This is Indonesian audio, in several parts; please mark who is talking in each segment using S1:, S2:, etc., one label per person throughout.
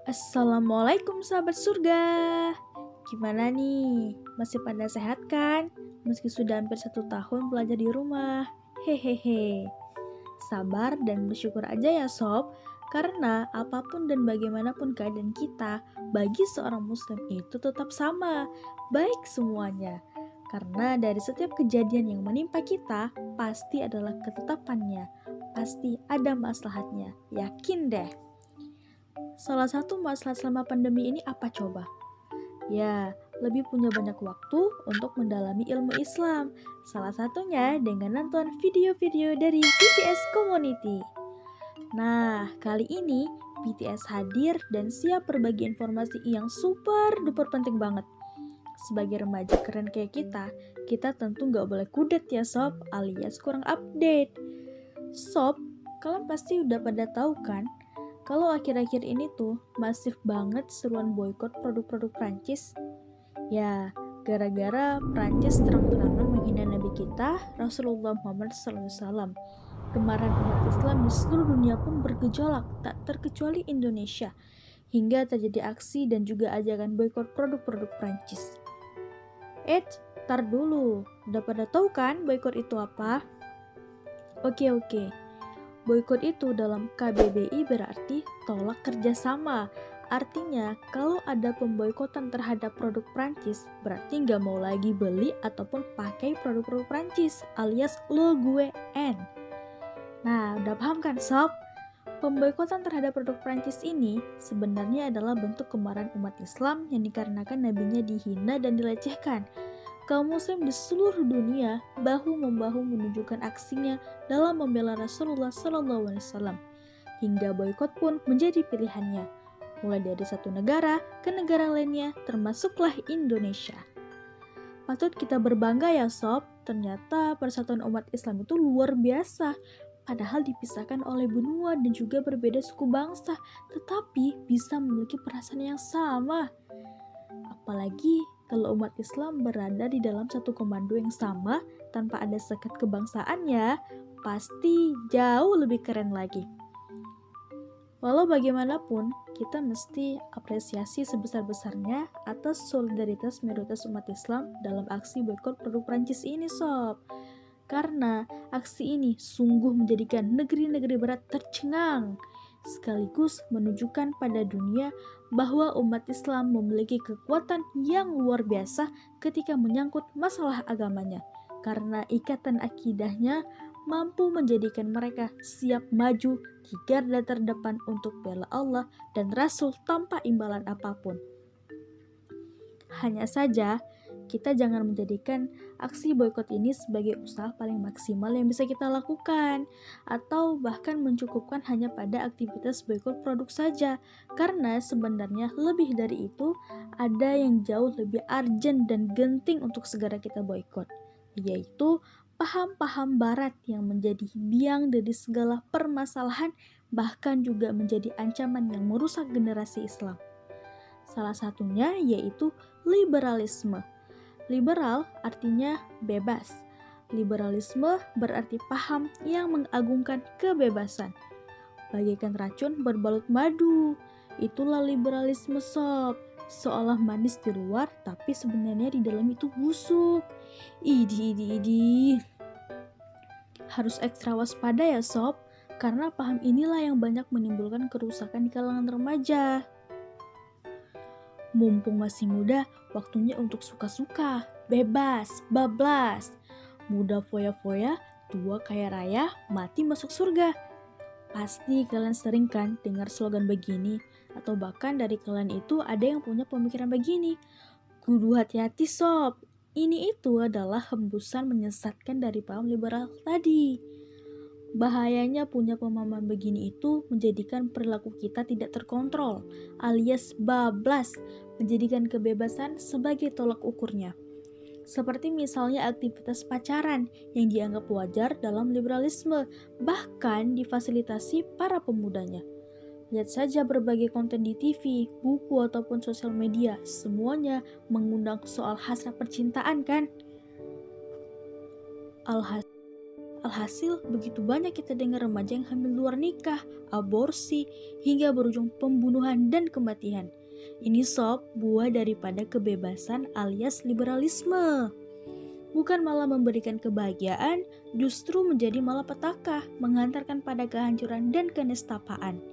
S1: Assalamualaikum sahabat surga. Gimana nih? Masih pada sehat kan? Meski sudah hampir 1 tahun belajar di rumah. Hehehe. Sabar dan bersyukur aja ya sob. Karena apapun dan bagaimanapun keadaan kita, bagi seorang muslim itu tetap sama. Baik semuanya. Karena dari setiap kejadian yang menimpa kita, pasti adalah ketetapannya. Pasti ada maslahatnya. Yakin deh. Salah satu masalah selama pandemi ini apa coba? Ya, lebih punya banyak waktu untuk mendalami ilmu Islam. Salah satunya dengan nonton video-video dari BTS Community. Nah, kali ini BTS hadir dan siap berbagi informasi yang super duper penting banget. Sebagai remaja keren kayak kita tentu nggak boleh kudet ya sob, alias kurang update. Sob, kalian pasti udah pada tahu kan? Kalau akhir-akhir ini tuh masif banget seruan boykot produk-produk Prancis. Ya, gara-gara Prancis terang-terangan menghina Nabi kita, Rasulullah Muhammad SAW. Kemarahan umat Islam di seluruh dunia pun bergejolak, tak terkecuali Indonesia. Hingga terjadi aksi dan juga ajakan boykot produk-produk Prancis. Tar dulu. Udah pada tahu kan boykot itu apa? Oke. Boykot itu dalam KBBI berarti tolak kerjasama. Artinya, kalau ada pemboikotan terhadap produk Prancis, berarti nggak mau lagi beli ataupun pakai produk-produk Prancis, alias lo gue N. Nah, udah paham kan sob? Pemboikotan terhadap produk Prancis ini sebenarnya adalah bentuk kemarahan umat Islam yang dikarenakan nabinya dihina dan dilecehkan. Kaum muslim di seluruh dunia bahu-membahu menunjukkan aksinya dalam membela Rasulullah SAW. Hingga boykot pun menjadi pilihannya, mulai dari satu negara ke negara lainnya, termasuklah Indonesia. Patut kita berbangga ya sob, ternyata persatuan umat Islam itu luar biasa. Padahal dipisahkan oleh benua dan juga berbeda suku bangsa, tetapi bisa memiliki perasaan yang sama. Apalagi kalau umat Islam berada di dalam satu komando yang sama tanpa ada sekat kebangsaannya, pasti jauh lebih keren lagi. Walau bagaimanapun, kita mesti apresiasi sebesar-besarnya atas solidaritas mayoritas umat Islam dalam aksi boykot produk Prancis ini sob. Karena aksi ini sungguh menjadikan negeri-negeri barat tercengang, sekaligus menunjukkan pada dunia bahwa umat Islam memiliki kekuatan yang luar biasa ketika menyangkut masalah agamanya, karena ikatan akidahnya mampu menjadikan mereka siap maju di garda terdepan untuk bela Allah dan Rasul tanpa imbalan apapun. Hanya saja, kita jangan menjadikan aksi boykot ini sebagai usaha paling maksimal yang bisa kita lakukan, atau bahkan mencukupkan hanya pada aktivitas boykot produk saja, karena sebenarnya lebih dari itu ada yang jauh lebih urgent dan genting untuk segera kita boykot, yaitu paham-paham barat yang menjadi biang dari segala permasalahan, bahkan juga menjadi ancaman yang merusak generasi Islam. Salah satunya yaitu liberalisme. Liberal artinya bebas. Liberalisme berarti paham yang mengagungkan kebebasan. Bagaikan racun berbalut madu. Itulah liberalisme sob. Seolah manis di luar, tapi sebenarnya di dalam itu busuk. Idi. Harus ekstra waspada ya sob, karena paham inilah yang banyak menimbulkan kerusakan di kalangan remaja. Mumpung masih muda, waktunya untuk suka-suka, bebas, bablas. Muda foya-foya, tua kaya raya, mati masuk surga. Pasti kalian sering kan dengar slogan begini, atau bahkan dari kalian itu ada yang punya pemikiran begini. Kudu hati-hati sob, ini itu adalah hembusan menyesatkan dari paham liberal tadi. Bahayanya punya pemahaman begini itu menjadikan perilaku kita tidak terkontrol, alias bablas, menjadikan kebebasan sebagai tolak ukurnya. Seperti misalnya aktivitas pacaran yang dianggap wajar dalam liberalisme, bahkan difasilitasi para pemudanya. Lihat saja berbagai konten di TV, buku ataupun sosial media, semuanya mengundang soal hasrat percintaan kan? Alhasil, begitu banyak kita dengar remaja yang hamil luar nikah, aborsi, hingga berujung pembunuhan dan kematian. Ini sob, buah daripada kebebasan alias liberalisme. Bukan malah memberikan kebahagiaan, justru menjadi malapetaka, menghantarkan pada kehancuran dan kenistapaan.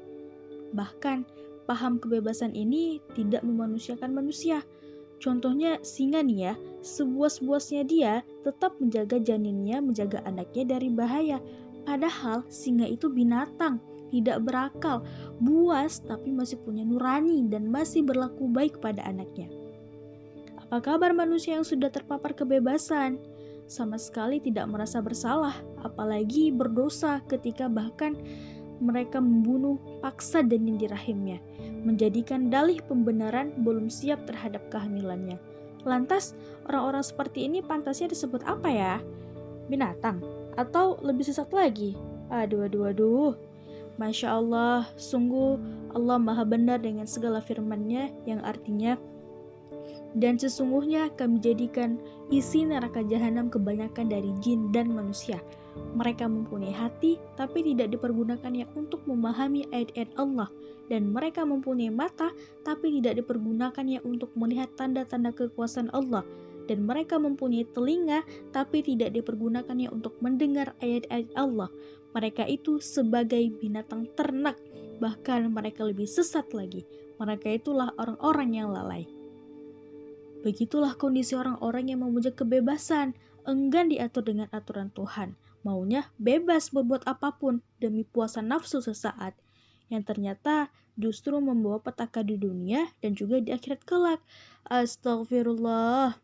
S1: Bahkan, paham kebebasan ini tidak memanusiakan manusia. Contohnya singa nih ya, sebuas-buasnya dia tetap menjaga janinnya, menjaga anaknya dari bahaya. Padahal singa itu binatang, tidak berakal, buas tapi masih punya nurani dan masih berlaku baik pada anaknya. Apa kabar manusia yang sudah terpapar kebebasan? Sama sekali tidak merasa bersalah, apalagi berdosa ketika bahkan mereka membunuh paksa janin di rahimnya, menjadikan dalih pembenaran belum siap terhadap kehamilannya. Lantas, orang-orang seperti ini pantasnya disebut apa ya? Binatang? Atau lebih sesat lagi? Aduh. Masya Allah, sungguh Allah Maha Benar dengan segala firman-Nya yang artinya, dan sesungguhnya kami jadikan isi neraka jahanam kebanyakan dari jin dan manusia. Mereka mempunyai hati, tapi tidak dipergunakannya untuk memahami ayat-ayat Allah. Dan mereka mempunyai mata, tapi tidak dipergunakannya untuk melihat tanda-tanda kekuasaan Allah. Dan mereka mempunyai telinga, tapi tidak dipergunakannya untuk mendengar ayat-ayat Allah. Mereka itu sebagai binatang ternak, bahkan mereka lebih sesat lagi. Mereka itulah orang-orang yang lalai. Begitulah kondisi orang-orang yang memuja kebebasan, enggan diatur dengan aturan Tuhan. Maunya bebas berbuat apapun demi puasan nafsu sesaat, yang ternyata justru membawa petaka di dunia dan juga di akhirat kelak. Astagfirullah.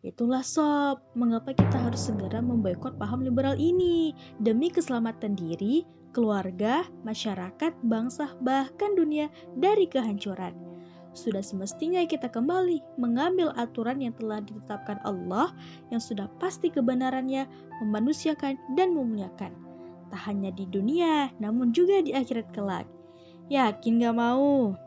S1: Itulah sob, mengapa kita harus segera memboikot paham liberal ini demi keselamatan diri, keluarga, masyarakat, bangsa, bahkan dunia dari kehancuran. Sudah semestinya kita kembali mengambil aturan yang telah ditetapkan Allah yang sudah pasti kebenarannya, memanusiakan dan memuliakan. Tak hanya di dunia, namun juga di akhirat kelak. Yakin gak mau?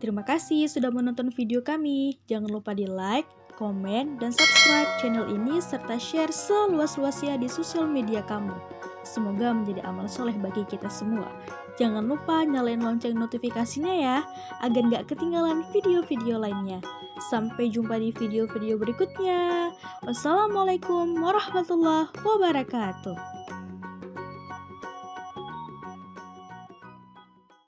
S1: Terima kasih sudah menonton video kami. Jangan lupa di like, komen, dan subscribe channel ini serta share seluas-luasnya di sosial media kamu. Semoga menjadi amal soleh bagi kita semua. Jangan lupa nyalain lonceng notifikasinya ya, agar gak ketinggalan video-video lainnya. Sampai jumpa di video-video berikutnya. Wassalamualaikum warahmatullahi wabarakatuh.